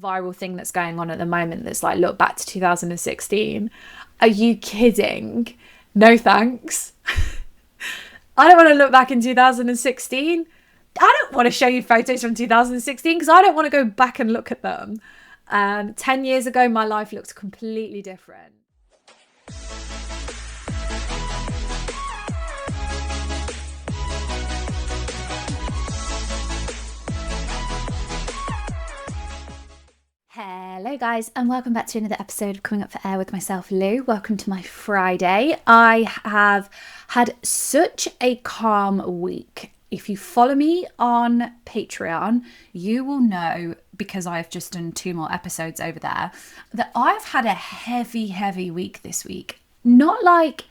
viral thing that's going on at the moment that's like, look back to 2016. Are you kidding? No thanks. I don't want to look back in 2016. I don't want to show you photos from 2016 because I don't want to go back and look at them. 10 years ago, my life looked completely different. Hello guys, and welcome back to another episode of Coming Up for Air with myself, Lou. Welcome to my Friday. I have had such a calm week. If you follow me on Patreon, you will know, because I've just done 2 more episodes over there, that I've had a heavy week this week. Not like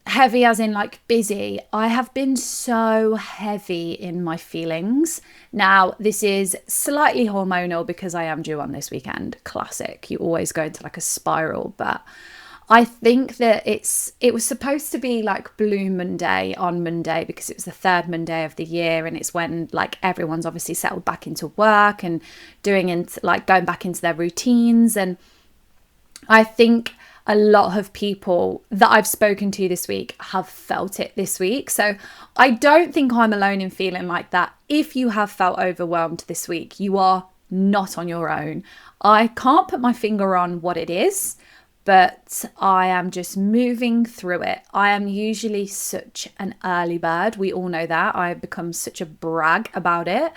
heavy as in like busy. I have been so heavy in my feelings. Now, this is slightly hormonal because I am due on this weekend. Classic. You always go into like a spiral, but I think that it was supposed to be like Blue Monday on Monday because it was the 3rd Monday of the year, and it's when like everyone's obviously settled back into work and going back into their routines. And I think a lot of people that I've spoken to this week have felt it this week. So I don't think I'm alone in feeling like that. If you have felt overwhelmed this week, you are not on your own. I can't put my finger on what it is, but I am just moving through it. I am usually such an early bird. We all know that. I've become such a brag about it.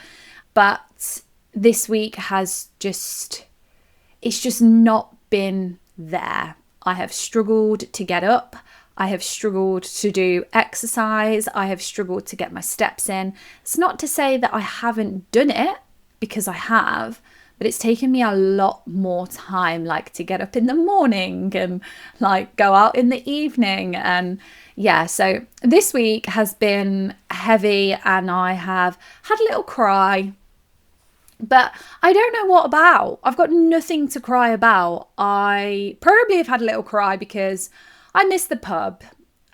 But this week it's just not been there. I have struggled to get up. I have struggled to do exercise. I have struggled to get my steps in. It's not to say that I haven't done it, because I have, but it's taken me a lot more time, like to get up in the morning and like go out in the evening. And yeah, so this week has been heavy and I have had a little cry. But I don't know what about. I've got nothing to cry about. I probably have had a little cry because I miss the pub.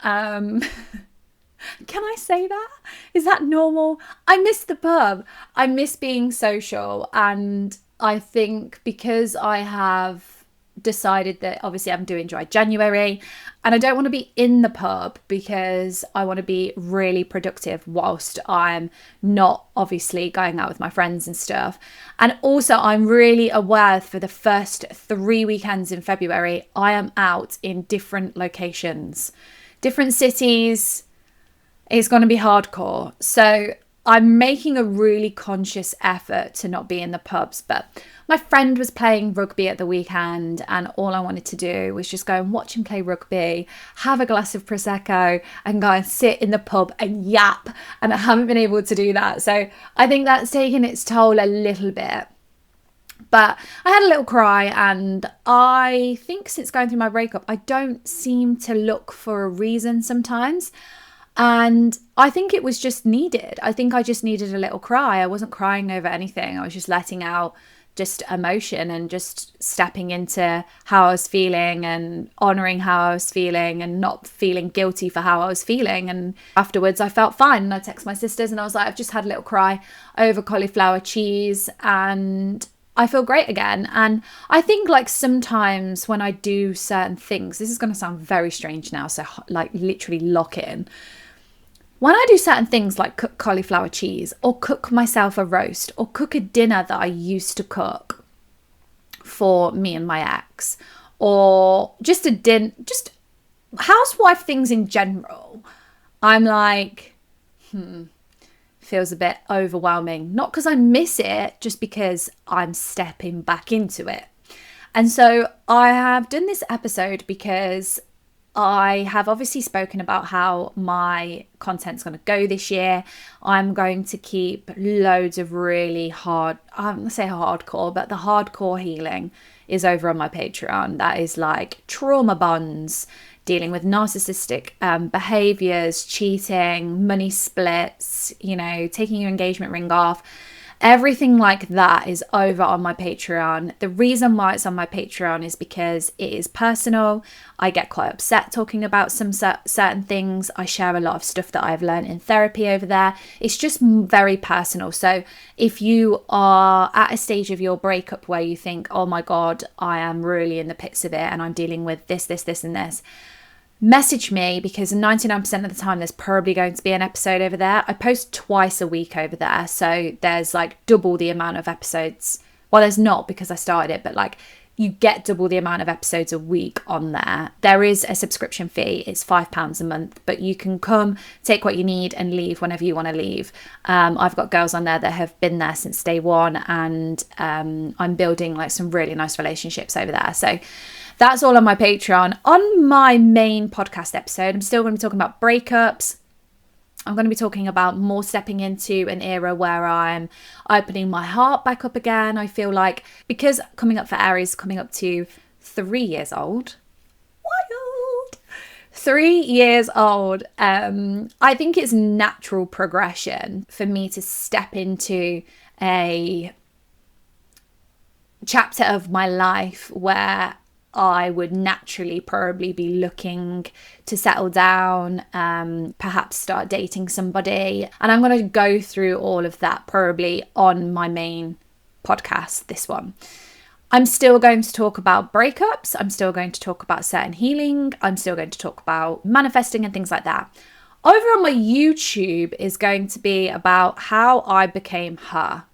Can I say that? Is that normal? I miss the pub. I miss being social. And I think because I have decided that obviously I'm doing dry January and I don't want to be in the pub because I want to be really productive whilst I'm not obviously going out with my friends and stuff. And also I'm really aware for the first 3 weekends in February, I am out in different locations, different cities. It's going to be hardcore. So I'm making a really conscious effort to not be in the pubs. But my friend was playing rugby at the weekend and all I wanted to do was just go and watch him play rugby, have a glass of Prosecco and go and sit in the pub and yap. And I haven't been able to do that. So I think that's taken its toll a little bit. But I had a little cry, and I think since going through my breakup, I don't seem to look for a reason sometimes. And I think it was just needed. I think I just needed a little cry. I wasn't crying over anything. I was just letting out just emotion and just stepping into how I was feeling and honouring how I was feeling and not feeling guilty for how I was feeling. And afterwards I felt fine. And I texted my sisters and I was like, I've just had a little cry over cauliflower cheese and I feel great again. And I think like sometimes when I do certain things, this is going to sound very strange now, so like literally lock in. When I do certain things like cook cauliflower cheese or cook myself a roast or cook a dinner that I used to cook for me and my ex, or just just housewife things in general, I'm like, feels a bit overwhelming. Not because I miss it, just because I'm stepping back into it. And so I have done this episode because I have obviously spoken about how my content's going to go this year. I'm going to keep loads of really hard, I'm going to say hardcore, but the hardcore healing is over on my Patreon. That is like trauma bonds, dealing with narcissistic behaviors, cheating, money splits, taking your engagement ring off. Everything like that is over on my Patreon. The reason why it's on my Patreon is because it is personal. I get quite upset talking about some certain things. I share a lot of stuff that I've learned in therapy over there. It's just very personal. So if you are at a stage of your breakup where you think, oh my God, I am really in the pits of it and I'm dealing with this, and this, message me, because 99% of the time there's probably going to be an episode over there. I post twice a week over there, so there's like double the amount of episodes. Well, there's not, because I started it, but like you get double the amount of episodes a week on there. There is a subscription fee. It's £5 a month, but you can come, take what you need and leave whenever you want to leave. I've got girls on there that have been there since day one, and I'm building like some really nice relationships over there. So that's all on my Patreon. On my main podcast episode, I'm still going to be talking about breakups. I'm going to be talking about more stepping into an era where I'm opening my heart back up again. I feel like, because coming up for Aries, coming up to 3 years old. Wild! 3 years old. I think it's natural progression for me to step into a chapter of my life where I would naturally probably be looking to settle down, perhaps start dating somebody. And I'm going to go through all of that probably on my main podcast, this one. I'm still going to talk about breakups. I'm still going to talk about certain healing. I'm still going to talk about manifesting and things like that. Over on my YouTube is going to be about how I became her.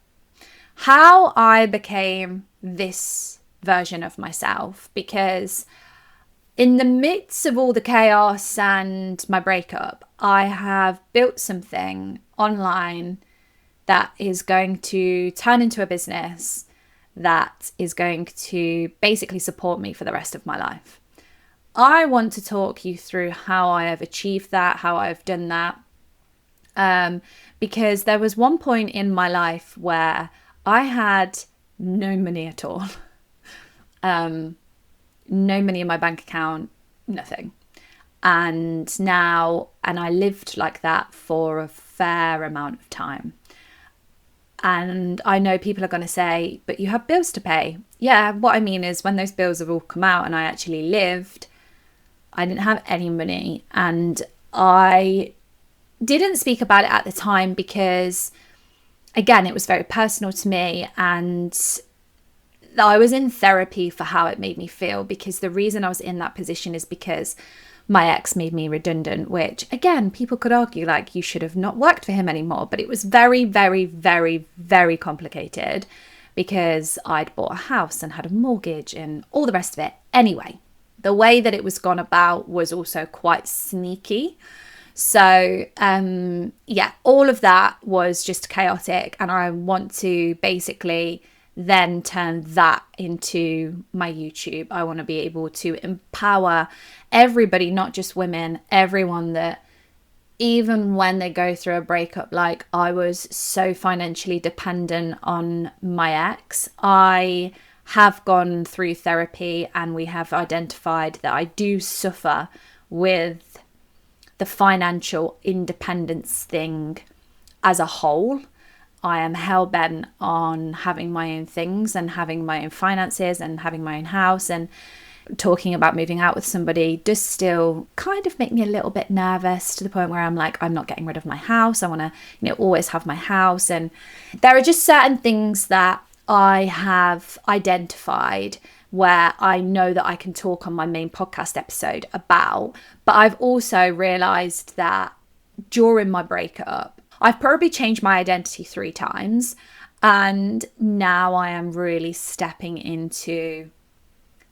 How I became this version of myself, because in the midst of all the chaos and my breakup, I have built something online that is going to turn into a business that is going to basically support me for the rest of my life. I want to talk you through how I have achieved that, how I've done that, because there was one point in my life where I had no money at all. No money in my bank account, nothing. And I lived like that for a fair amount of time. And I know people are going to say, but you have bills to pay. Yeah, what I mean is when those bills have all come out and I actually lived, I didn't have any money. And I didn't speak about it at the time because, again, it was very personal to me, and I was in therapy for how it made me feel, because the reason I was in that position is because my ex made me redundant, which, again, people could argue like you should have not worked for him anymore, but it was very, very, very, very complicated because I'd bought a house and had a mortgage and all the rest of it. Anyway, the way that it was gone about was also quite sneaky. So, all of that was just chaotic, and I want to basically then turn that into my YouTube. I want to be able to empower everybody, not just women, everyone, that even when they go through a breakup, like I was so financially dependent on my ex, I have gone through therapy and we have identified that I do suffer with the financial independence thing as a whole. I am hell-bent on having my own things and having my own finances and having my own house, and talking about moving out with somebody does still kind of make me a little bit nervous, to the point where I'm like, I'm not getting rid of my house. I want to, always have my house. And there are just certain things that I have identified where I know that I can talk on my main podcast episode about. But I've also realized that during my breakup, I've probably changed my identity 3 times, and now I am really stepping into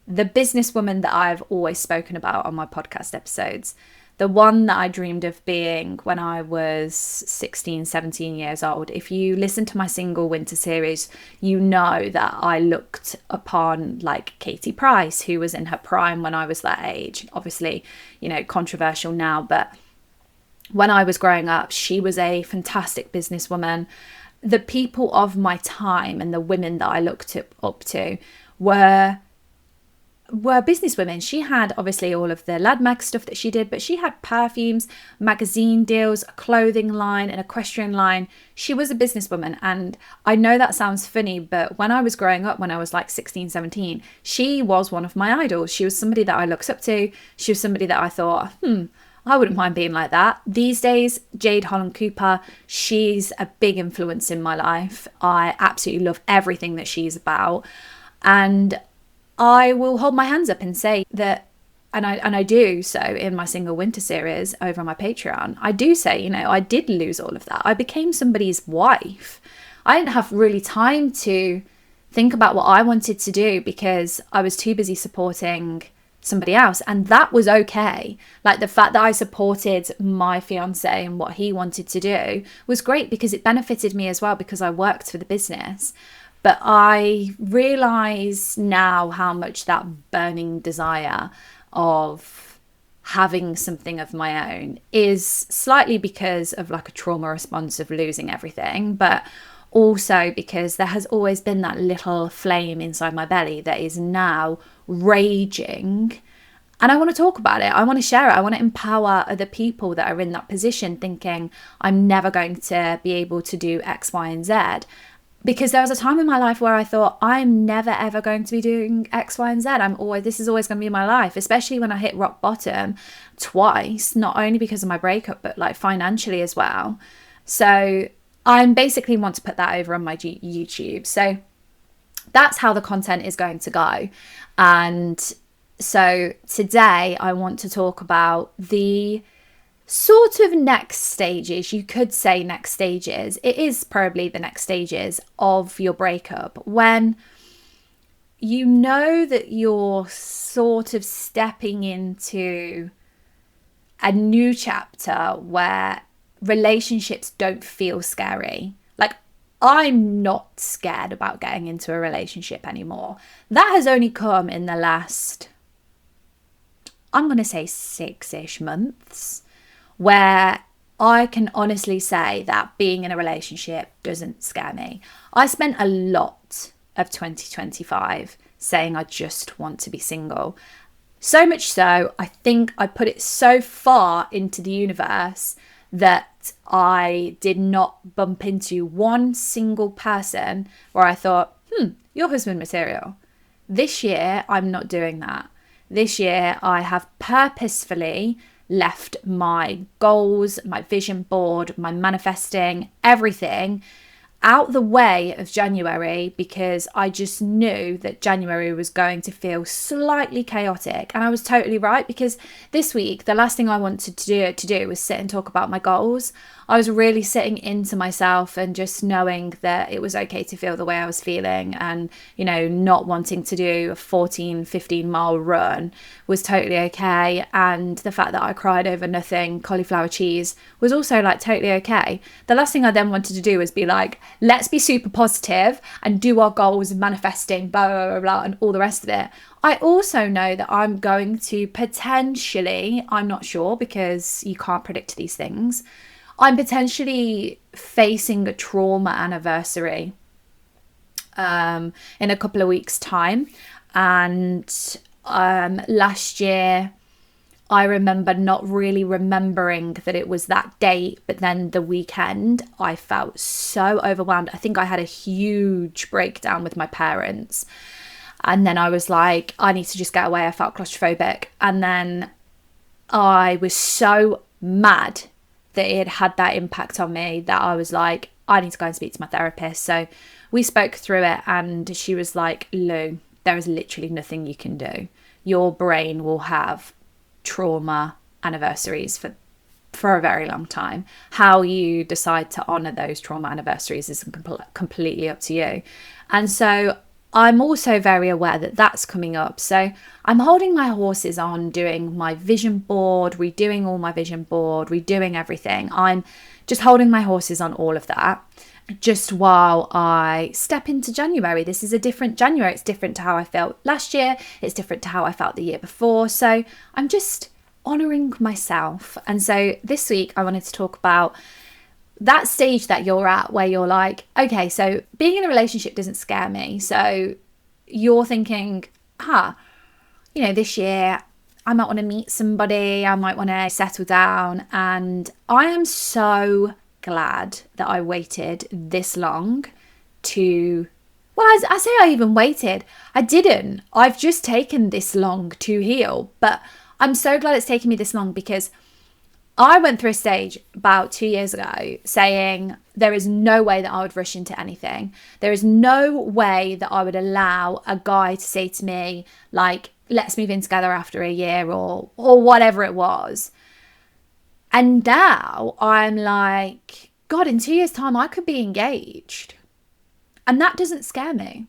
the businesswoman that I've always spoken about on my podcast episodes. The one that I dreamed of being when I was 16, 17 years old. If you listen to my single winter series, you know that I looked upon like Katie Price, who was in her prime when I was that age. Obviously, controversial now, but when I was growing up, she was a fantastic businesswoman. The people of my time and the women that I looked up to were were businesswomen. She had obviously all of the Ladmag stuff that she did, but she had perfumes, magazine deals, a clothing line, an equestrian line. She was a businesswoman. And I know that sounds funny, but when I was growing up, when I was like 16, 17, she was one of my idols. She was somebody that I looked up to. She was somebody that I thought, I wouldn't mind being like that. These days, Jade Holland Cooper, she's a big influence in my life. I absolutely love everything that she's about. And I will hold my hands up and say that, and I do so in my single winter series over on my Patreon. I do say, I did lose all of that. I became somebody's wife. I didn't have really time to think about what I wanted to do because I was too busy supporting somebody else, and that was okay. Like, the fact that I supported my fiance and what he wanted to do was great because it benefited me as well, because I worked for the business. But I realise now how much that burning desire of having something of my own is slightly because of like a trauma response of losing everything, but also because there has always been that little flame inside my belly that is now raging. And I want to talk about it. I want to share it. I want to empower other people that are in that position thinking, I'm never going to be able to do X, Y, and Z. Because there was a time in my life where I thought, I'm never ever going to be doing X, Y, and Z. This is always going to be my life, especially when I hit rock bottom twice, not only because of my breakup, but like financially as well. So I basically want to put that over on my YouTube. So that's how the content is going to go. And so today I want to talk about the sort of next stages, you could say next stages. It is probably the next stages of your breakup, when you know that you're sort of stepping into a new chapter where relationships don't feel scary. Like, I'm not scared about getting into a relationship anymore. That has only come in the last, I'm going to say 6-ish months, where I can honestly say that being in a relationship doesn't scare me. I spent a lot of 2025 saying I just want to be single. So much so, I think I put it so far into the universe that I did not bump into one single person where I thought, you're husband material. This year, I'm not doing that. This year, I have purposefully left my goals, my vision board, my manifesting, everything out the way of January, because I just knew that January was going to feel slightly chaotic. And I was totally right, because this week, the last thing I wanted to do was sit and talk about my goals. I was really sitting into myself and just knowing that it was okay to feel the way I was feeling, and, not wanting to do a 14, 15 mile run was totally okay. And the fact that I cried over nothing, cauliflower cheese, was also like totally okay. The last thing I then wanted to do was be like, let's be super positive and do our goals, manifesting, blah, blah, blah, blah, and all the rest of it. I also know that I'm going to potentially, I'm not sure because you can't predict these things, I'm potentially facing a trauma anniversary in a couple of weeks' time. And last year, I remember not really remembering that it was that date, but then the weekend, I felt so overwhelmed. I think I had a huge breakdown with my parents. And then I was like, I need to just get away. I felt claustrophobic. And then I was so mad that it had that impact on me that I was like, I need to go and speak to my therapist. So we spoke through it, and she was like, Lou, there is literally nothing you can do. Your brain will have trauma anniversaries for a very long time. How you decide to honor those trauma anniversaries is completely up to you. And so I'm also very aware that that's coming up. So I'm holding my horses on doing my vision board, redoing all my vision board, redoing everything. I'm just holding my horses on all of that, just while I step into January. This is a different January. It's different to how I felt last year. It's different to how I felt the year before. So I'm just honoring myself. And so this week I wanted to talk about that stage that you're at where you're like, okay, so being in a relationship doesn't scare me. So you're thinking, this year I might want to meet somebody, I might want to settle down. And I am so glad that I waited this long to, well, I say I even waited. I didn't. I've just taken this long to heal. But I'm so glad it's taken me this long, because I went through a stage about 2 years ago saying there is no way that I would rush into anything. There is no way that I would allow a guy to say to me, like, let's move in together after a year or whatever it was. And now I'm like, God, in 2 years' time, I could be engaged. And that doesn't scare me.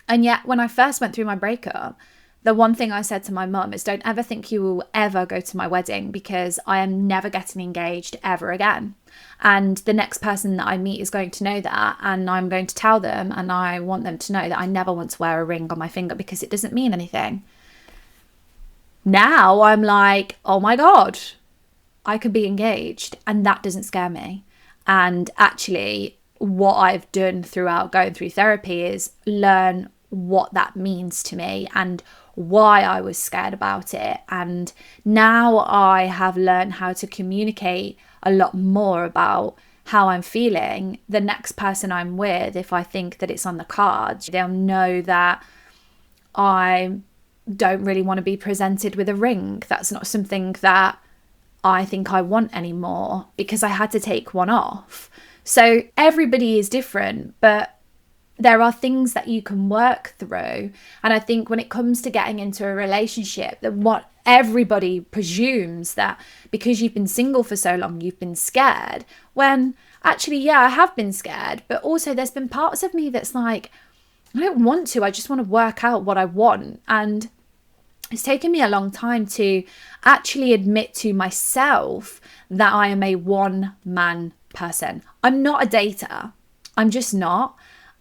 And yet, when I first went through my breakup, the one thing I said to my mum is, don't ever think you will ever go to my wedding, because I am never getting engaged ever again. And the next person that I meet is going to know that, and I'm going to tell them, and I want them to know that I never want to wear a ring on my finger because it doesn't mean anything. Now I'm like, oh my God, I could be engaged, and that doesn't scare me. And actually, what I've done throughout going through therapy is learn what that means to me and why I was scared about it. And now I have learned how to communicate a lot more about how I'm feeling. The next person I'm with, if I think that it's on the cards, they'll know that I don't really want to be presented with a ring. That's not something that I think I want anymore, because I had to take one off. So everybody is different, but there are things that you can work through. And I think when it comes to getting into a relationship, that what everybody presumes that because you've been single for so long, you've been scared. When actually, yeah, I have been scared, but also there's been parts of me that's like, I don't want to, I just want to work out what I want. And it's taken me a long time to actually admit to myself that I am a one-man person. I'm not a dater. I'm just not.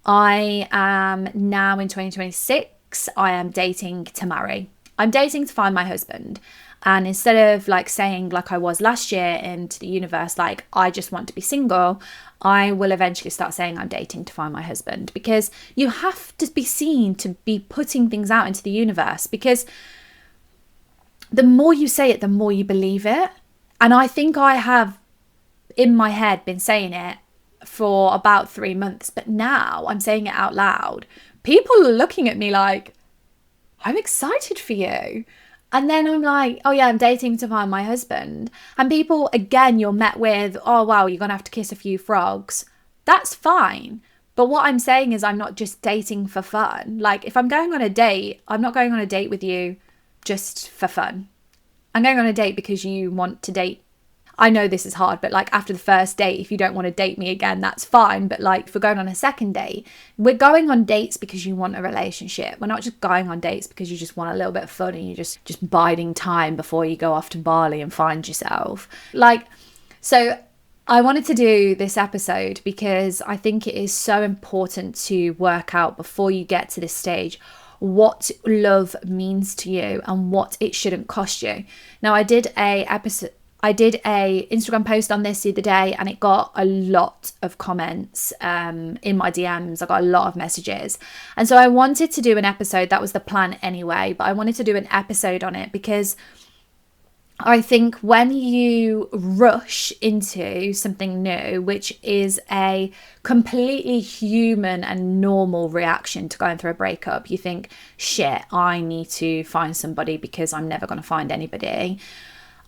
I am now in 2026, I am dating to marry. I'm dating to find my husband. And instead of like saying like I was last year into the universe, like I just want to be single, I will eventually start saying I'm dating to find my husband, because you have to be seen to be putting things out into the universe, because the more you say it, the more you believe it. And I think I have in my head been saying it for about 3 months, but now I'm saying it out loud. People are looking at me like, I'm excited for you. And then I'm like, oh yeah, I'm dating to find my husband. And people, again, you're met with, oh wow, you're gonna have to kiss a few frogs. That's fine. But what I'm saying is I'm not just dating for fun. Like if I'm going on a date, I'm not going on a date with you just for fun. I'm going on a date because you want to date. I know this is hard, but like after the first date, if you don't want to date me again, that's fine. But like if we're going on a second date, we're going on dates because you want a relationship. We're not just going on dates because you just want a little bit of fun and you're just biding time before you go off to Bali and find yourself. Like, so I wanted to do this episode because I think it is so important to work out before you get to this stage what love means to you and what it shouldn't cost you. Now, I did a Instagram post on this the other day, and it got a lot of comments in my DMs. I got a lot of messages. And so I wanted to do an episode. That was the plan anyway, but I wanted to do an episode on it because I think when you rush into something new, which is a completely human and normal reaction to going through a breakup, you think, shit, I need to find somebody because I'm never going to find anybody.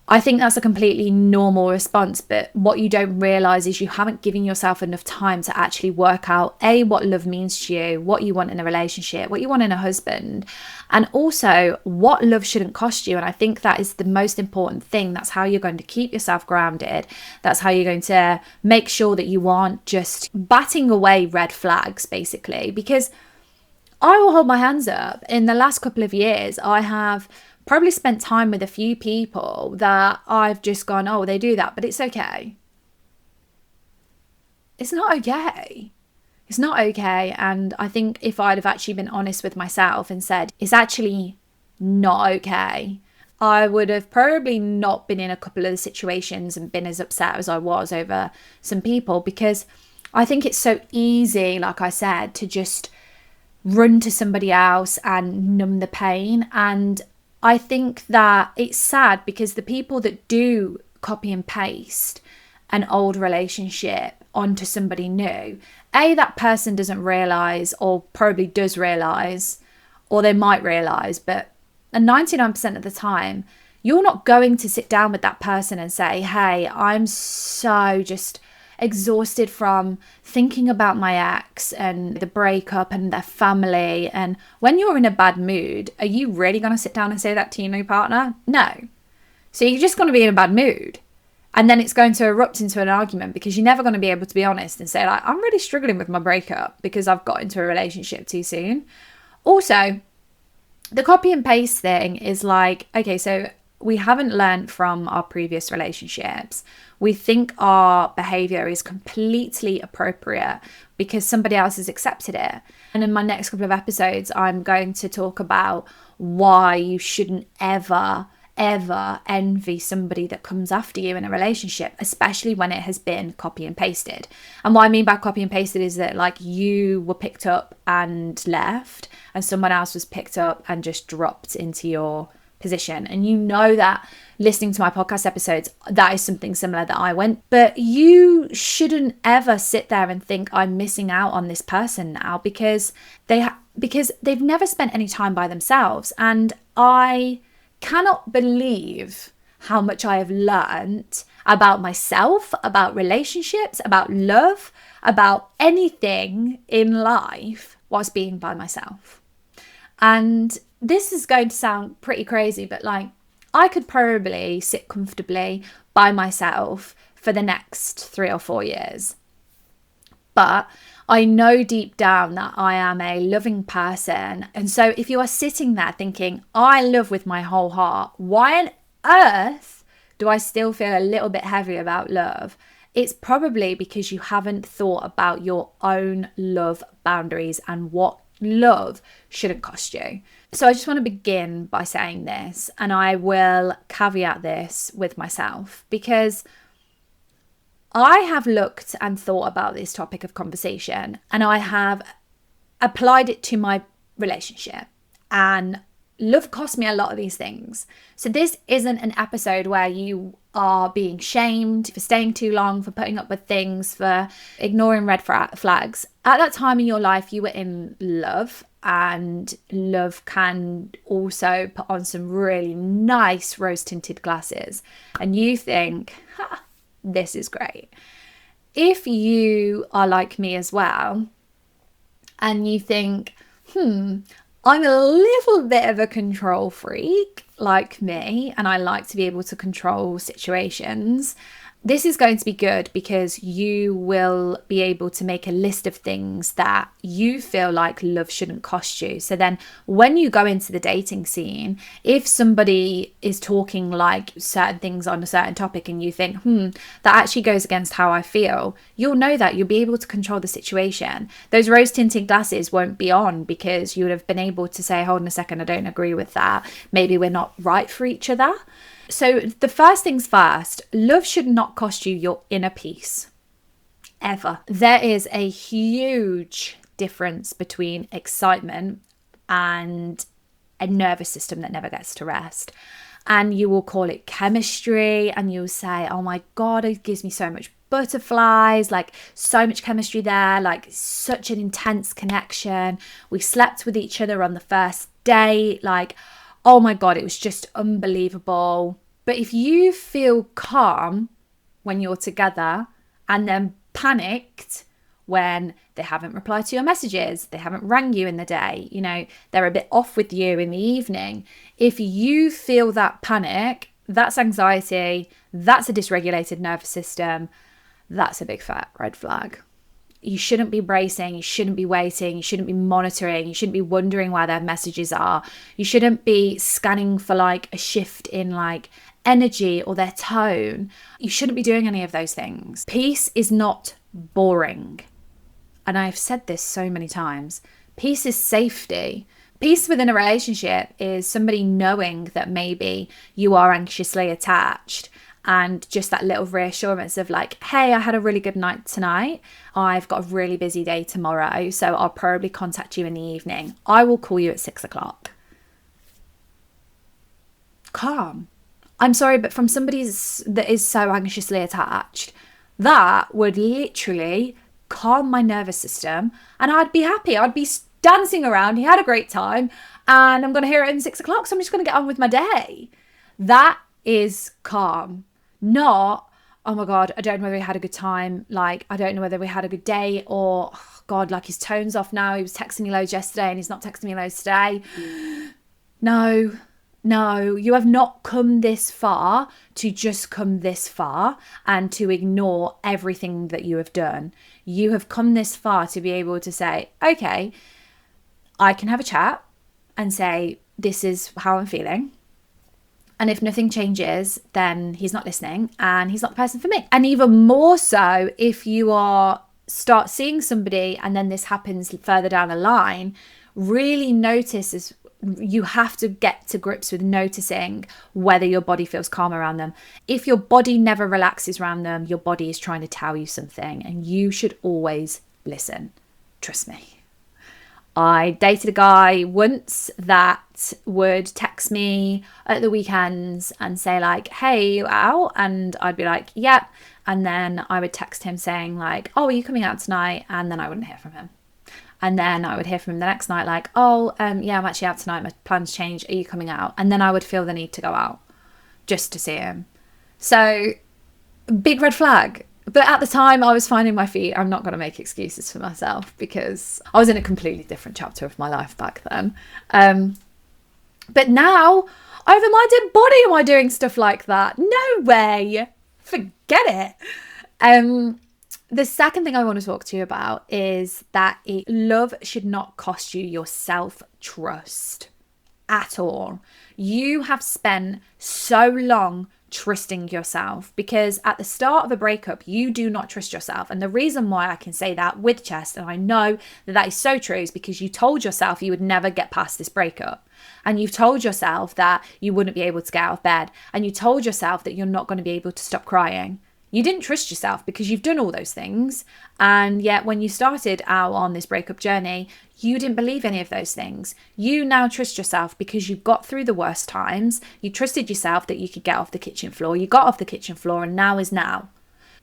I think that's a completely normal response, but what you don't realize is you haven't given yourself enough time to actually work out what love means to you, what you want in a relationship, what you want in a husband, and also what love shouldn't cost you. And I think that is the most important thing. That's how you're going to keep yourself grounded. That's how you're going to make sure that you aren't just batting away red flags, basically, because I will hold my hands up. In the last couple of years, I have probably spent time with a few people that I've just gone, oh, they do that, but it's okay. It's not okay. It's not okay. And I think if I'd have actually been honest with myself and said, it's actually not okay, I would have probably not been in a couple of the situations and been as upset as I was over some people, because I think it's so easy, like I said, to just run to somebody else and numb the pain. And I think that it's sad because the people that do copy and paste an old relationship onto somebody new, that person doesn't realize, or probably does realize, or they might realize, but 99% of the time, you're not going to sit down with that person and say, hey, I'm so just exhausted from thinking about my ex and the breakup and their family. And when you're in a bad mood, are you really going to sit down and say that to your new partner? No. So you're just going to be in a bad mood. And then it's going to erupt into an argument because you're never going to be able to be honest and say, like, I'm really struggling with my breakup because I've got into a relationship too soon. Also, the copy and paste thing is like, okay, so we haven't learned from our previous relationships. We think our behavior is completely appropriate because somebody else has accepted it. And in my next couple of episodes, I'm going to talk about why you shouldn't ever envy somebody that comes after you in a relationship, especially when it has been copy and pasted. And what I mean by copy and pasted is that, like, you were picked up and left and someone else was picked up and just dropped into your position. And you know that listening to my podcast episodes, that is something similar that I went. But you shouldn't ever sit there and think, I'm missing out on this person now, because they've never spent any time by themselves. And I cannot believe how much I have learned about myself, about relationships, about love, about anything in life whilst being by myself. And this is going to sound pretty crazy, but like, I could probably sit comfortably by myself for the next 3 or 4 years. But I know deep down that I am a loving person. And so if you are sitting there thinking, I love with my whole heart, why on earth do I still feel a little bit heavy about love? It's probably because you haven't thought about your own love boundaries and what love shouldn't cost you. So I just want to begin by saying this, and I will caveat this with myself, because I have looked and thought about this topic of conversation and I have applied it to my relationship, and love cost me a lot of these things. So this isn't an episode where you are being shamed for staying too long, for putting up with things, for ignoring red flags. At that time in your life, you were in love, and love can also put on some really nice rose-tinted glasses. And you think, this is great. If you are like me as well, and you think, I'm a little bit of a control freak like me, and I like to be able to control situations, this is going to be good, because you will be able to make a list of things that you feel like love shouldn't cost you. So then when you go into the dating scene, if somebody is talking like certain things on a certain topic and you think, that actually goes against how I feel, you'll know that you'll be able to control the situation. Those rose tinted glasses won't be on, because you would have been able to say, hold on a second, I don't agree with that. Maybe we're not right for each other. So the first things first, love should not cost you your inner peace, ever. There is a huge difference between excitement and a nervous system that never gets to rest. And you will call it chemistry, and you'll say, oh my God, it gives me so much butterflies, like so much chemistry there, like such an intense connection. We slept with each other on the first date, like, oh my God, it was just unbelievable. But if you feel calm when you're together and then panicked when they haven't replied to your messages, they haven't rang you in the day, they're a bit off with you in the evening. If you feel that panic, that's anxiety, that's a dysregulated nervous system, that's a big fat red flag. You shouldn't be bracing, you shouldn't be waiting, you shouldn't be monitoring, you shouldn't be wondering where their messages are. You shouldn't be scanning for like a shift in like energy or their tone. You shouldn't be doing any of those things. Peace is not boring. And I've said this so many times. Peace is safety. Peace within a relationship is somebody knowing that maybe you are anxiously attached, And just that little reassurance of like, hey, I had a really good night tonight. I've got a really busy day tomorrow, so I'll probably contact you in the evening. I will call you at 6 o'clock. Calm. I'm sorry, but from somebody that is so anxiously attached, that would literally calm my nervous system and I'd be happy. I'd be dancing around. He had a great time and I'm going to hear it at 6 o'clock, so I'm just going to get on with my day. That is calm. Not, oh my God, I don't know whether he had a good time. Like, I don't know whether we had a good day, or, oh God, like his tone's off now. He was texting me loads yesterday and he's not texting me loads today. No, you have not come this far to just come this far and to ignore everything that you have done. You have come this far to be able to say, okay, I can have a chat and say, this is how I'm feeling. And if nothing changes, then he's not listening and he's not the person for me. And even more so, if you start seeing somebody and then this happens further down the line, really notice you have to get to grips with noticing whether your body feels calm around them. If your body never relaxes around them, your body is trying to tell you something, and you should always listen. Trust me. I dated a guy once that would text me at the weekends and say like, hey, you out? And I'd be like, yep. And then I would text him saying like, oh, are you coming out tonight? And then I wouldn't hear from him. And then I would hear from him the next night like, oh, yeah, I'm actually out tonight. My plans changed. Are you coming out? And then I would feel the need to go out just to see him. So big red flag. But at the time I was finding my feet. I'm not going to make excuses for myself because I was in a completely different chapter of my life back then. But now, over my dead body am I doing stuff like that? No way. Forget it. The second thing I want to talk to you about is that love should not cost you your self-trust at all. You have spent so long trusting yourself, because at the start of a breakup, you do not trust yourself. And the reason why I can say that with chest, and I know that is so true, is because you told yourself you would never get past this breakup. And you've told yourself that you wouldn't be able to get out of bed. And you told yourself that you're not going to be able to stop crying. You didn't trust yourself because you've done all those things. And yet when you started out on this breakup journey, you didn't believe any of those things. You now trust yourself because you got through the worst times. You trusted yourself that you could get off the kitchen floor. You got off the kitchen floor, and now is now.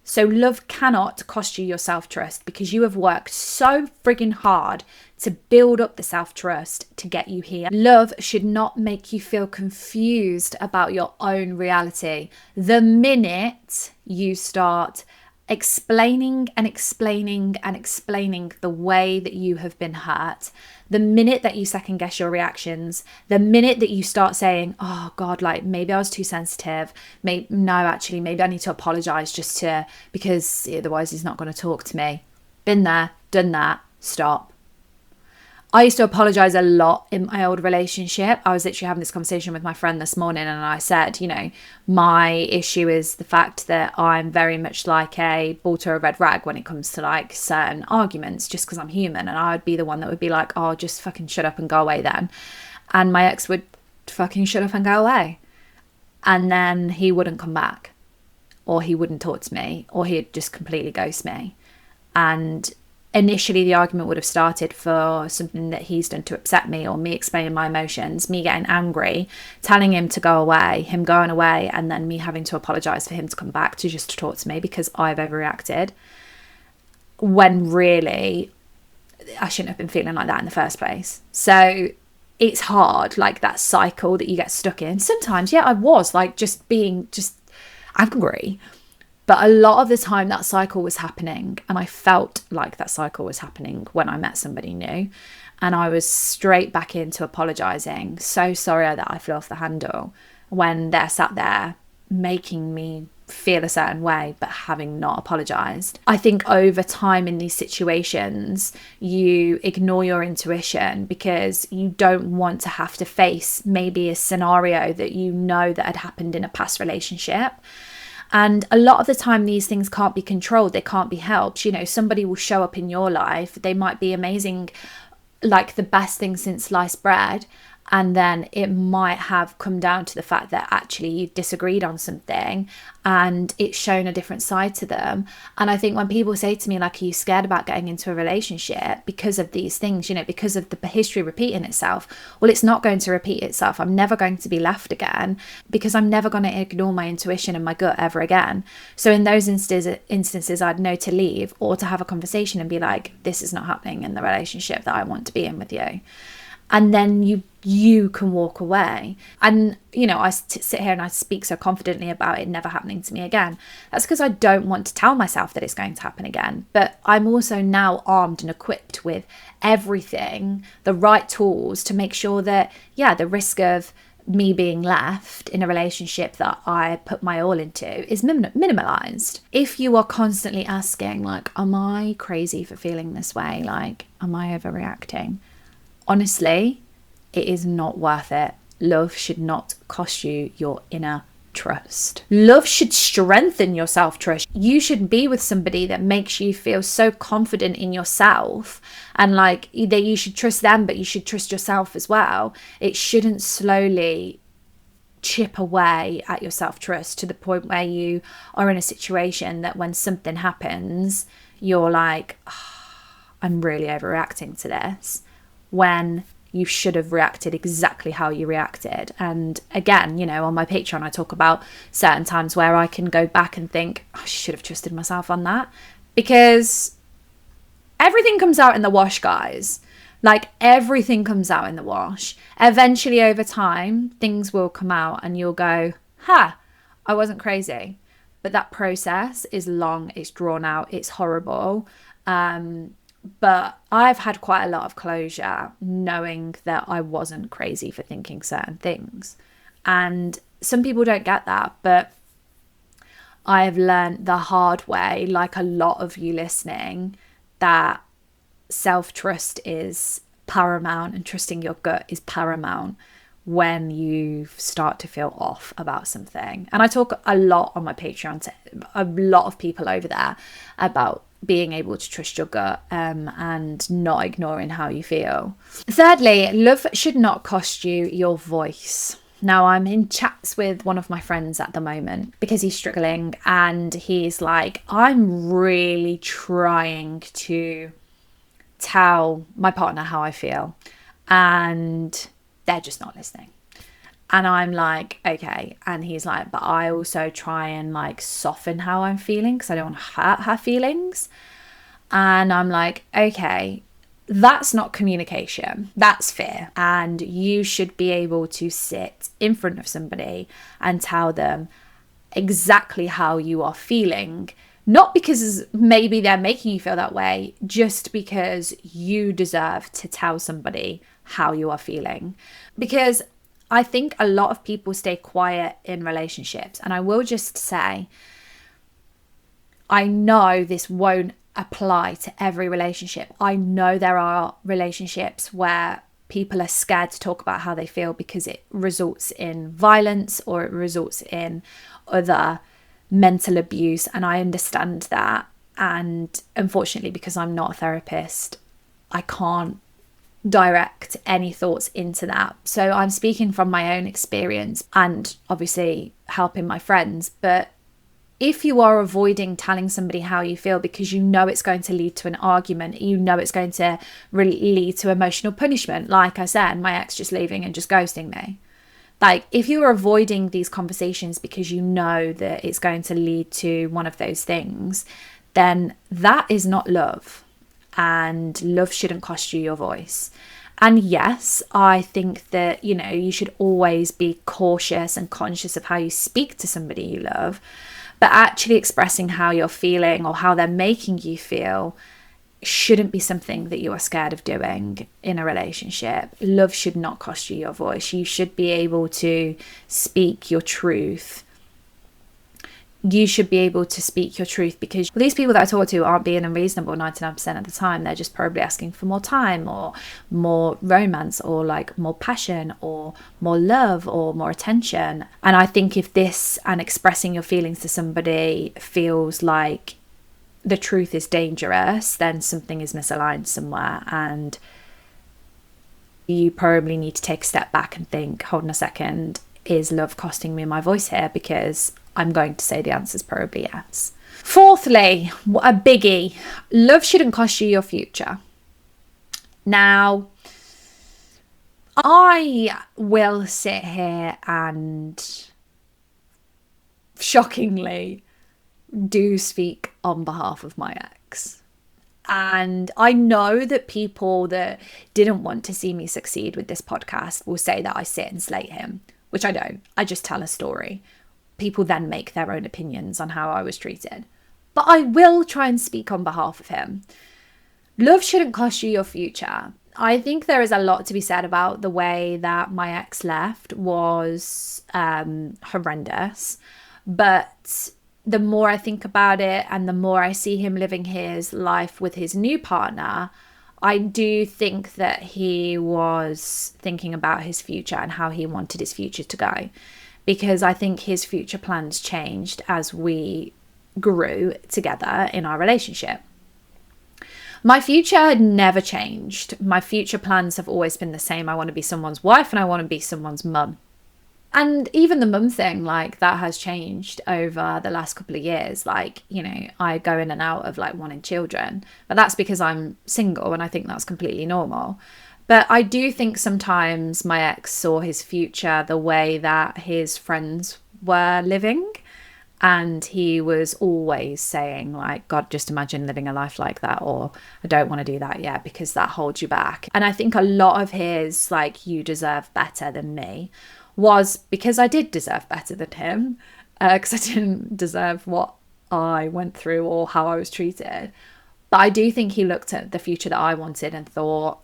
So love cannot cost you your self-trust, because you have worked so friggin' hard to build up the self-trust to get you here. Love should not make you feel confused about your own reality. The minute you start explaining and explaining and explaining the way that you have been hurt, the minute that you second guess your reactions, the minute that you start saying, oh God, like maybe I was too sensitive, maybe I need to apologize because otherwise he's not going to talk to me. Been there, done that, stop. I used to apologize a lot in my old relationship. I was literally having this conversation with my friend this morning, and I said, my issue is the fact that I'm very much like a bull to a red rag when it comes to like certain arguments, just because I'm human. And I would be the one that would be like, oh, just fucking shut up and go away then. And my ex would fucking shut up and go away. And then he wouldn't come back, or he wouldn't talk to me, or he'd just completely ghost me. And initially the argument would have started for something that he's done to upset me, or me explaining my emotions, me getting angry, telling him to go away, him going away, and then me having to apologize for him to come back to talk to me because I've overreacted, when really I shouldn't have been feeling like that in the first place. So it's hard, like that cycle that you get stuck in. Sometimes, yeah, I was like just being angry. But a lot of the time that cycle was happening, and I felt like that cycle was happening when I met somebody new, and I was straight back into apologising. So sorry that I flew off the handle, when they're sat there making me feel a certain way but having not apologised. I think over time in these situations you ignore your intuition because you don't want to have to face maybe a scenario that that had happened in a past relationship. And a lot of the time these things can't be controlled, they can't be helped. Somebody will show up in your life, they might be amazing, like the best thing since sliced bread, And then it might have come down to the fact that actually you disagreed on something and it's shown a different side to them. And I think when people say to me, like, are you scared about getting into a relationship because of these things, you know, because of the history repeating itself? Well, it's not going to repeat itself. I'm never going to be left again, because I'm never going to ignore my intuition and my gut ever again. So in those instances, I'd know to leave or to have a conversation and be like, this is not happening in the relationship that I want to be in with you. And then you can walk away. And, you know, I sit here and I speak so confidently about it never happening to me again. That's because I don't want to tell myself that it's going to happen again. But I'm also now armed and equipped with everything, the right tools to make sure that, yeah, the risk of me being left in a relationship that I put my all into is minimalized. If you are constantly asking, like, am I crazy for feeling this way? Like, am I overreacting? Honestly, it is not worth it. Love should not cost you your inner trust. Love should strengthen your self-trust. You should be with somebody that makes you feel so confident in yourself, and like that you should trust them, but you should trust yourself as well. It shouldn't slowly chip away at your self-trust to the point where you are in a situation that when something happens, you're like, oh, I'm really overreacting to this, when you should have reacted exactly how you reacted. And again, you know, on my Patreon, I talk about certain times where I can go back and think, I should have trusted myself on that, because everything comes out in the wash, guys. Like, everything comes out in the wash. Eventually, over time, things will come out and you'll go, I wasn't crazy. But that process is long, it's drawn out, it's horrible. But I've had quite a lot of closure knowing that I wasn't crazy for thinking certain things. And some people don't get that, but I've learned the hard way, like a lot of you listening, that self-trust is paramount and trusting your gut is paramount when you start to feel off about something. And I talk a lot on my Patreon to a lot of people over there about being able to trust your gut and not ignoring how you feel. Thirdly, love should not cost you your voice. Now, I'm in chats with one of my friends at the moment because he's struggling, and he's like, I'm really trying to tell my partner how I feel and they're just not listening. And I'm like, okay. And he's like, but I also try and like soften how I'm feeling because I don't want to hurt her feelings. And I'm like, okay, that's not communication. That's fear. And you should be able to sit in front of somebody and tell them exactly how you are feeling. Not because maybe they're making you feel that way, just because you deserve to tell somebody how you are feeling. Because I think a lot of people stay quiet in relationships. And I will just say, I know this won't apply to every relationship. I know there are relationships where people are scared to talk about how they feel because it results in violence or it results in other mental abuse. And I understand that. And unfortunately, because I'm not a therapist, I can't direct any thoughts into that. So I'm speaking from my own experience and obviously helping my friends. But if you are avoiding telling somebody how you feel because you know it's going to lead to an argument, you know it's going to really lead to emotional punishment, like I said, my ex just leaving and just ghosting me. Like, if you're avoiding these conversations because you know that it's going to lead to one of those things, then that is not love. And love shouldn't cost you your voice. And yes, I think that, you know, you should always be cautious and conscious of how you speak to somebody you love, but actually expressing how you're feeling or how they're making you feel shouldn't be something that you are scared of doing in a relationship. Love should not cost you your voice. You should be able to speak your truth. You should be able to speak your truth, because these people that I talk to aren't being unreasonable 99% of the time. They're just probably asking for more time or more romance or like more passion or more love or more attention. And I think if this and expressing your feelings to somebody feels like the truth is dangerous, then something is misaligned somewhere. And you probably need to take a step back and think, hold on a second, is love costing me my voice here? Because I'm going to say the answer is probably yes. Fourthly, a biggie, love shouldn't cost you your future. Now, I will sit here and shockingly do speak on behalf of my ex. And I know that people that didn't want to see me succeed with this podcast will say that I sit and slate him, which I don't. I just tell a story. People then make their own opinions on how I was treated. But I will try and speak on behalf of him. Love shouldn't cost you your future. I think there is a lot to be said about the way that my ex left was horrendous. But the more I think about it and the more I see him living his life with his new partner, I do think that he was thinking about his future and how he wanted his future to go. Because I think his future plans changed as we grew together in our relationship. My future never changed. My future plans have always been the same. I want to be someone's wife and I want to be someone's mum. And even the mum thing, like, that has changed over the last couple of years. Like, you know, I go in and out of like wanting children, but that's because I'm single and I think that's completely normal. But I do think sometimes my ex saw his future the way that his friends were living. And he was always saying, like, God, just imagine living a life like that, or I don't want to do that yet because that holds you back. And I think a lot of his, like, you deserve better than me, was because I did deserve better than him, because I didn't deserve what I went through or how I was treated. But I do think he looked at the future that I wanted and thought,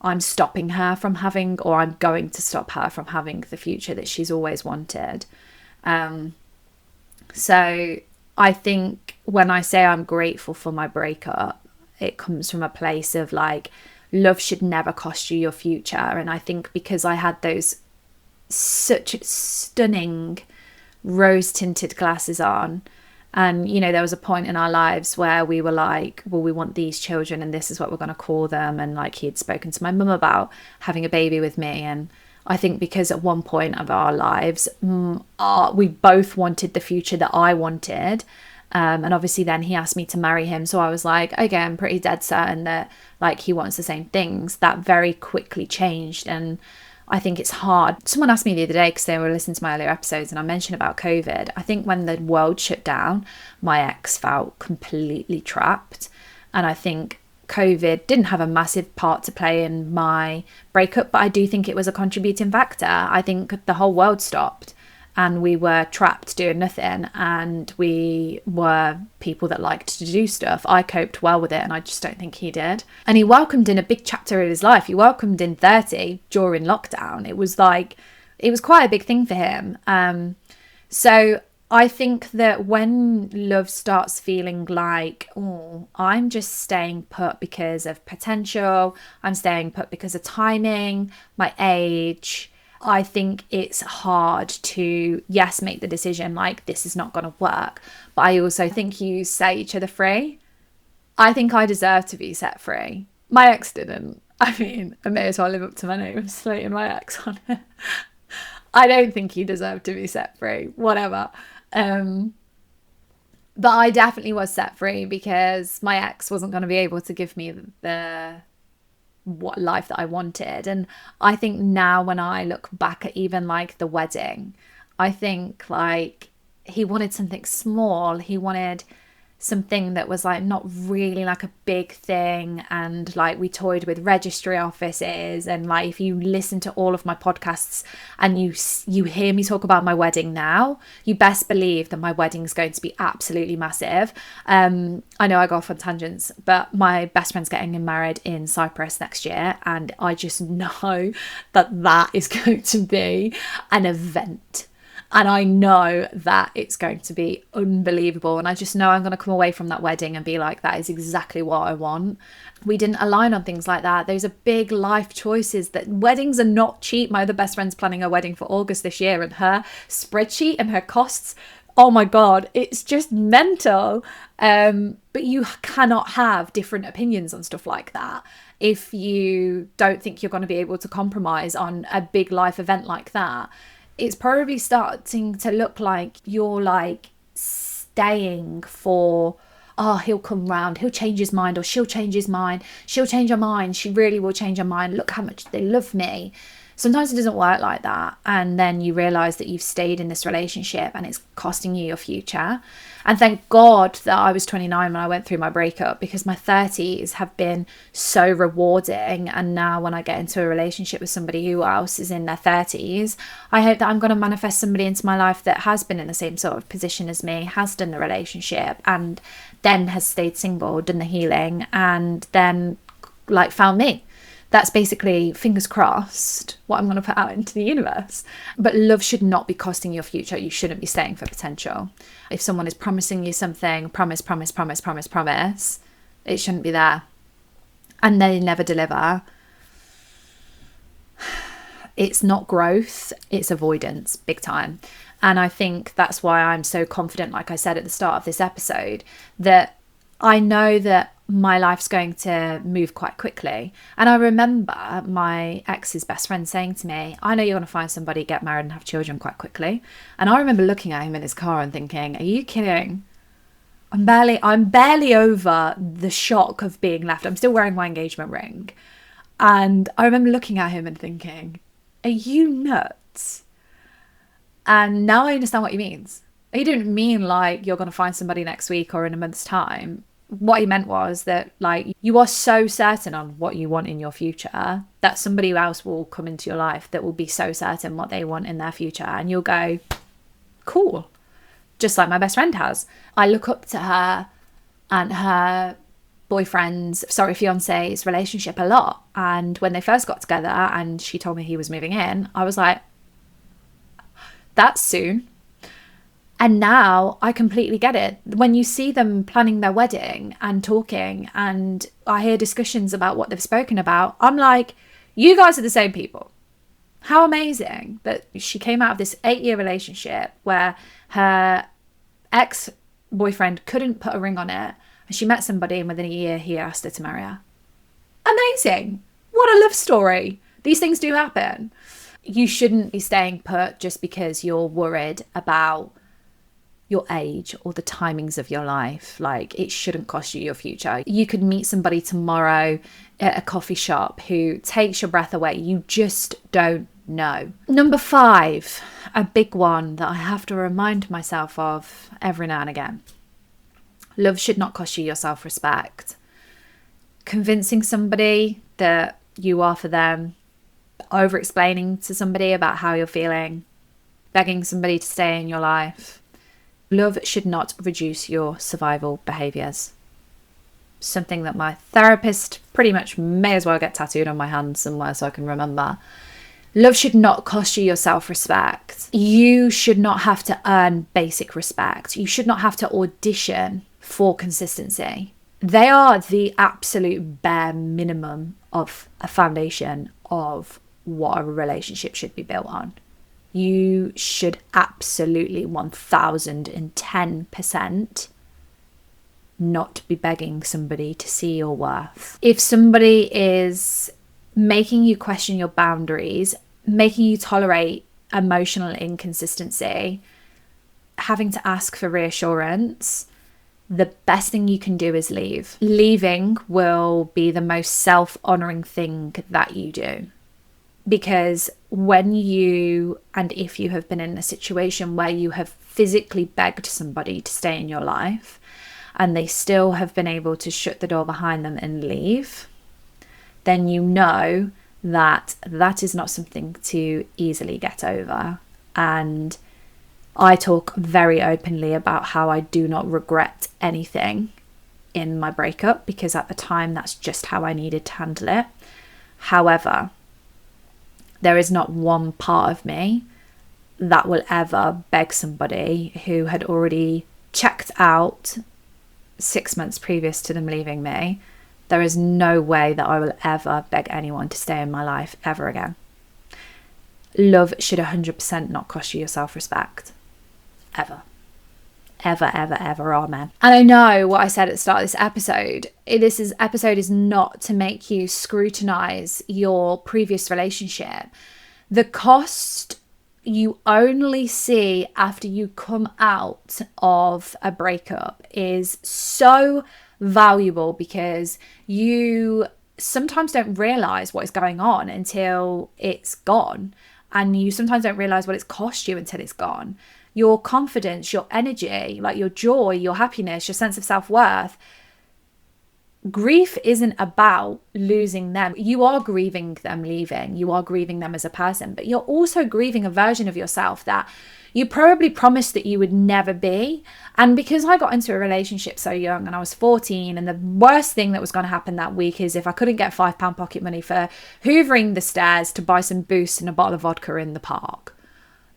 I'm stopping her from having, or I'm going to stop her from having the future that she's always wanted. So I think when I say I'm grateful for my breakup, it comes from a place of like, love should never cost you your future. And I think because I had those such stunning rose tinted glasses on, and, you know, there was a point in our lives where we were like, well, we want these children and this is what we're going to call them. And like, he had spoken to my mum about having a baby with me. And I think because at one point of our lives, we both wanted the future that I wanted. And obviously then he asked me to marry him. So I was like, okay, I'm pretty dead certain that like he wants the same things. That very quickly changed. And I think it's hard. Someone asked me the other day, because they were listening to my earlier episodes and I mentioned about COVID. I think when the world shut down, my ex felt completely trapped. And I think COVID didn't have a massive part to play in my breakup, but I do think it was a contributing factor. I think the whole world stopped and we were trapped doing nothing, and we were people that liked to do stuff. I coped well with it, and I just don't think he did. And he welcomed in a big chapter of his life. He welcomed in 30 during lockdown. It was quite a big thing for him. So I think that when love starts feeling like, oh, I'm just staying put because of potential, I'm staying put because of timing, my age, I think it's hard to, yes, make the decision like this is not going to work. But I also think you set each other free. I think I deserve to be set free. My ex didn't. I mean, I may as well live up to my name, slating my ex on it. I don't think he deserved to be set free. Whatever. But I definitely was set free because my ex wasn't going to be able to give me the what life that I wanted. And I think now when I look back at even like the wedding, I think like he wanted something small. He wanted something that was like not really like a big thing, and like we toyed with registry offices. And like if you listen to all of my podcasts and you hear me talk about my wedding now, you best believe that my wedding is going to be absolutely massive. I know I go off on tangents, but my best friend's getting married in Cyprus next year, and I just know that is going to be an event. And I know that it's going to be unbelievable. And I just know I'm going to come away from that wedding and be like, that is exactly what I want. We didn't align on things like that. Those are big life choices. That weddings are not cheap. My other best friend's planning a wedding for August this year, and her spreadsheet and her costs, oh my God, it's just mental. But you cannot have different opinions on stuff like that. if you don't think you're going to be able to compromise on a big life event like that, it's probably starting to look like you're like staying for, oh, he'll come round, he'll change his mind, or she'll change his mind, she'll change her mind, she really will change her mind, look how much they love me. Sometimes it doesn't work like that. And then you realize that you've stayed in this relationship and it's costing you your future. And thank God that I was 29 when I went through my breakup, because my 30s have been so rewarding. And now when I get into a relationship with somebody who else is in their 30s, I hope that I'm going to manifest somebody into my life that has been in the same sort of position as me, has done the relationship, and then has stayed single, done the healing, and then like found me. That's basically, fingers crossed, what I'm going to put out into the universe. But love should not be costing your future. You shouldn't be staying for potential. If someone is promising you something, promise, it shouldn't be there, and they never deliver, it's not growth, it's avoidance, big time. And I think that's why I'm so confident, like I said at the start of this episode, that I know that my life's going to move quite quickly. And I remember my ex's best friend saying to me, I know you're going to find somebody, get married and have children quite quickly. And I remember looking at him in his car and thinking, are you kidding? I'm barely over the shock of being left. I'm still wearing my engagement ring. And I remember looking at him and thinking, are you nuts? And now I understand what he means. He didn't mean like you're going to find somebody next week or in a month's time. What he meant was that like you are so certain on what you want in your future that somebody else will come into your life that will be so certain what they want in their future, and you'll go, cool. Just like my best friend has. I look up to her and her fiance's relationship a lot. And when they first got together and she told me he was moving in, I was like, that's soon. And now I completely get it. When you see them planning their wedding and talking, and I hear discussions about what they've spoken about, I'm like, you guys are the same people. How amazing that she came out of this 8-year relationship where her ex-boyfriend couldn't put a ring on it, and she met somebody, and within a year he asked her to marry her. Amazing. What a love story. These things do happen. You shouldn't be staying put just because you're worried about your age or the timings of your life. Like, it shouldn't cost you your future. You could meet somebody tomorrow at a coffee shop who takes your breath away. You just don't know. Number 5, a big one that I have to remind myself of every now and again. Love should not cost you your self-respect. Convincing somebody that you are for them, over-explaining to somebody about how you're feeling, begging somebody to stay in your life. Love should not reduce your survival behaviours. Something that my therapist pretty much may as well get tattooed on my hand somewhere so I can remember. Love should not cost you your self-respect. You should not have to earn basic respect. You should not have to audition for consistency. They are the absolute bare minimum of a foundation of what a relationship should be built on. You should absolutely 1010% not be begging somebody to see your worth. If somebody is making you question your boundaries, making you tolerate emotional inconsistency, having to ask for reassurance, the best thing you can do is leave. Leaving will be the most self-honoring thing that you do. Because when you, and if you have been in a situation where you have physically begged somebody to stay in your life and they still have been able to shut the door behind them and leave, then you know that that is not something to easily get over. And I talk very openly about how I do not regret anything in my breakup, because at the time that's just how I needed to handle it. However, there is not one part of me that will ever beg somebody who had already checked out 6 months previous to them leaving me. There is no way that I will ever beg anyone to stay in my life ever again. Love should 100% not cost you your self-respect. Ever. ever, ever, ever. Amen. And I know what I said at the start of this episode. This episode is not to make you scrutinize your previous relationship. The cost you only see after you come out of a breakup is so valuable, because you sometimes don't realize what is going on until it's gone. And you sometimes don't realize what it's cost you until it's gone. Your confidence, your energy, like your joy, your happiness, your sense of self-worth. Grief isn't about losing them. You are grieving them leaving. You are grieving them as a person, but you're also grieving a version of yourself that you probably promised that you would never be. And because I got into a relationship so young, and I was 14, and the worst thing that was going to happen that week is if I couldn't get £5 pocket money for hoovering the stairs to buy some boost and a bottle of vodka in the park.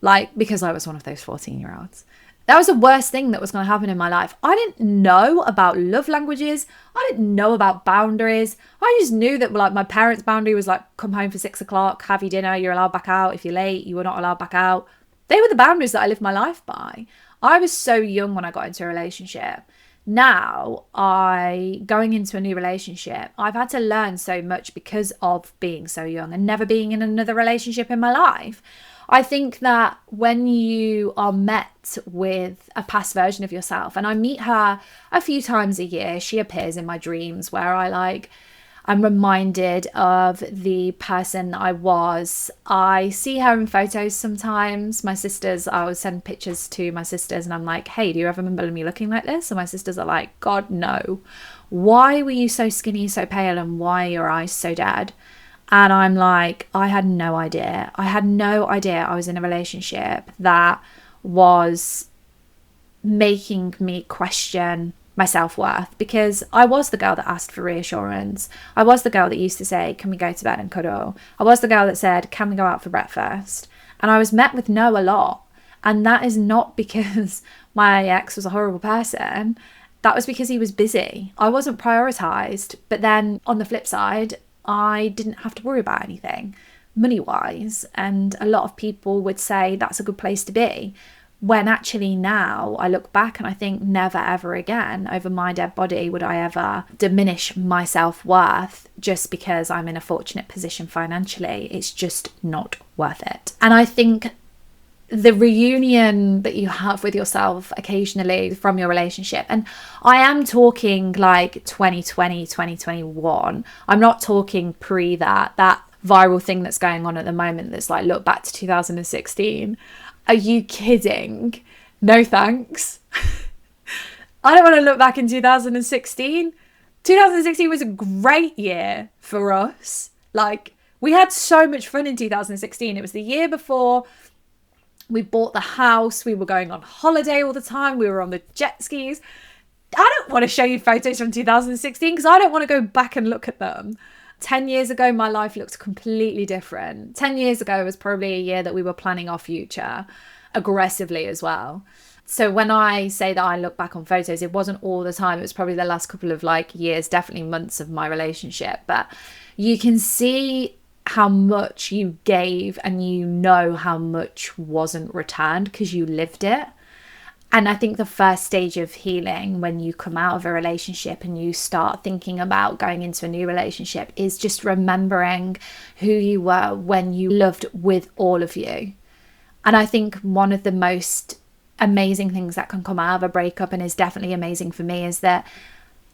Like, because I was one of those 14-year-olds. That was the worst thing that was going to happen in my life. I didn't know about love languages. I didn't know about boundaries. I just knew that, like, my parents' boundary was like, come home for 6 o'clock, have your dinner, you're allowed back out. If you're late, you were not allowed back out. They were the boundaries that I lived my life by. I was so young when I got into a relationship. Now, going into a new relationship, I've had to learn so much because of being so young and never being in another relationship in my life. I think that when you are met with a past version of yourself, and I meet her a few times a year, she appears in my dreams where I'm reminded of the person that I was. I see her in photos sometimes. I would send pictures to my sisters and I'm like, hey, do you ever remember me looking like this? And my sisters are like, God, no. Why were you so skinny, so pale, and why are your eyes so dead? And I'm like, I had no idea. I had no idea I was in a relationship that was making me question my self-worth, because I was the girl that asked for reassurance. I was the girl that used to say, can we go to bed and cuddle? I was the girl that said, can we go out for breakfast? And I was met with no a lot. And that is not because my ex was a horrible person. That was because he was busy. I wasn't prioritized. But then on the flip side, I didn't have to worry about anything money-wise. And a lot of people would say that's a good place to be. When actually now I look back and I think never ever again over my dead body would I ever diminish my self-worth just because I'm in a fortunate position financially. It's just not worth it. And I think the reunion that you have with yourself occasionally from your relationship, and I am talking like 2020, 2021. I'm not talking pre that viral thing that's going on at the moment that's like, look back to 2016. Are you kidding? No thanks. I don't want to look back in 2016. 2016 was a great year for us. Like, we had so much fun in 2016. It was the year before we bought the house. We were going on holiday all the time. We were on the jet skis. I don't want to show you photos from 2016 because I don't want to go back and look at them. 10 years ago, my life looked completely different. 10 years ago was probably a year that we were planning our future aggressively as well. So when I say that I look back on photos, it wasn't all the time. It was probably the last couple of like years, definitely months of my relationship. But you can see how much you gave and you know how much wasn't returned because you lived it. And I think the first stage of healing when you come out of a relationship and you start thinking about going into a new relationship is just remembering who you were when you loved with all of you. And I think one of the most amazing things that can come out of a breakup, and is definitely amazing for me, is that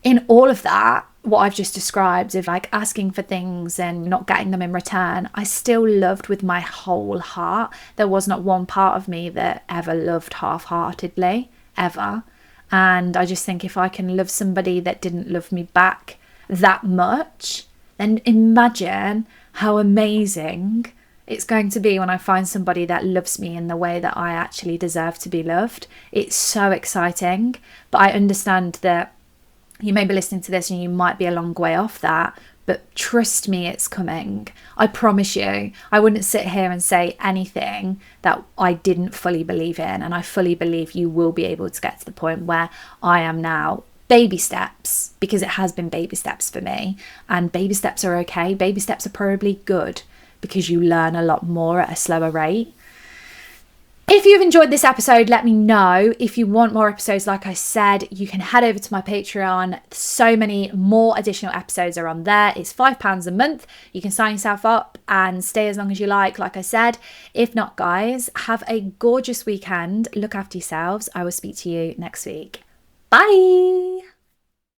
in all of that, what I've just described of like asking for things and not getting them in return, I still loved with my whole heart. There was not one part of me that ever loved half-heartedly, ever. And I just think if I can love somebody that didn't love me back that much, then imagine how amazing it's going to be when I find somebody that loves me in the way that I actually deserve to be loved. It's so exciting. But I understand that you may be listening to this and you might be a long way off that, but trust me, it's coming. I promise you. I wouldn't sit here and say anything that I didn't fully believe in, and I fully believe you will be able to get to the point where I am now. Baby steps, because it has been baby steps for me, and baby steps are okay. Baby steps are probably good because you learn a lot more at a slower rate. If you've enjoyed this episode, let me know. If you want more episodes, like I said, you can head over to my Patreon. So many more additional episodes are on there. It's £5 a month. You can sign yourself up and stay as long as you like I said. If not, guys, have a gorgeous weekend. Look after yourselves. I will speak to you next week. Bye.